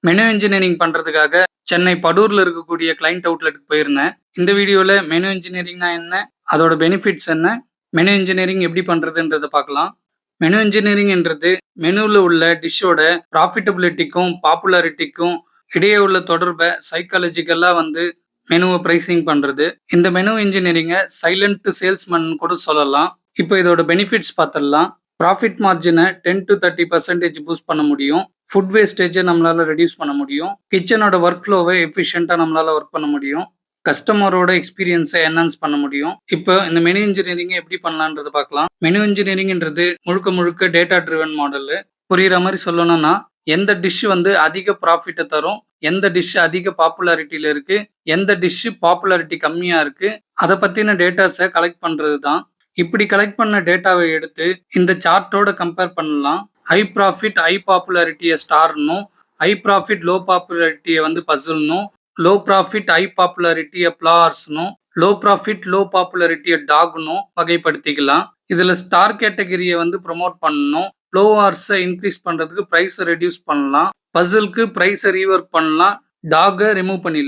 Menu engineering பண்றதுக்காக சென்னை படூர்ல இருக்கக்கூடிய client அவுட்லெட்டுக்கு போயிருந்தேன். இந்த வீடியோல மெனு இன்ஜினியரிங்னா என்ன? அதோட பெனிஃபிட்ஸ் என்ன? மெனு இன்ஜினியரிங் எப்படி பண்றதுன்றத பார்க்கலாம். மெனு இன்ஜினியரிங் என்றது மெனுல உள்ள டிஷ்ஷோட ப்ராஃபிட்டபிலிட்டிக்கும், பாப்புலாரிட்டிக்கும் இடையே உள்ள தொடர்ப சைக்காலஜிக்கலா மெனுவ பிரைசிங் பண்றது. இந்த மெனு இன்ஜினியரிங்க சைலன்ட் சேல்ஸ்மன் கூட சொல்லலாம். இப்போ இதோட பெனிஃபிட்ஸ் பார்த்துடலாம். ப்ராஃபிட் மார்ஜின 10-30% பூஸ்ட் பண்ண முடியும். ஃபுட் வேஸ்டேஜை நம்மளால ரெடியூஸ் பண்ண முடியும். கிச்சனோட ஒர்க் ஃப்ளோவை எஃபிஷியண்டாக நம்மளால ஒர்க் பண்ண முடியும். கஸ்டமரோட எக்ஸ்பீரியன்ஸை என்ஹான்ஸ் பண்ண முடியும். இப்போ இந்த மெனு இன்ஜினியரிங் எப்படி பண்ணலான்றது பார்க்கலாம். மெனு இன்ஜினியரிங்ன்றது முழுக்க முழுக்க டேட்டா ட்ரிவன் மாடல். புரியுற மாதிரி சொல்லணும்னா, எந்த டிஷ் அதிக ப்ராஃபிட்டை தரும், எந்த டிஷ் அதிக பாப்புலாரிட்டியில இருக்கு, எந்த டிஷ் பாப்புலாரிட்டி கம்மியா இருக்கு, அதை பத்தின டேட்டாஸை கலெக்ட் பண்றது தான். இப்படி கலெக்ட் பண்ண டேட்டாவை எடுத்து இந்த சார்ட்டோட கம்பேர் பண்ணலாம். ஹை ப்ராஃபிட் ஹை பாப்புலாரிட்டியை ஸ்டார்னும், ஹை ப்ராஃபிட் லோ பாப்புலாரிட்டியை பசில்னும், லோ ப்ராஃபிட் ஹை பாப்புலாரிட்டியை ஃப்ளார்ஸ்னும், லோ ப்ராஃபிட் லோ பாப்புலாரிட்டியை டாக்னும் வகைப்படுத்திக்கலாம். இதுல ஸ்டார் கேட்டகரியை ப்ரொமோட் பண்ணணும். லோ ஹார்ஸை இன்க்ரீஸ் பண்றதுக்கு பிரைஸை ரெடியூஸ் பண்ணலாம். பசிலுக்கு பிரைஸை ரீவொர்க் பண்ணலாம். டாகை ரிமூவ் பண்ணிடலாம்.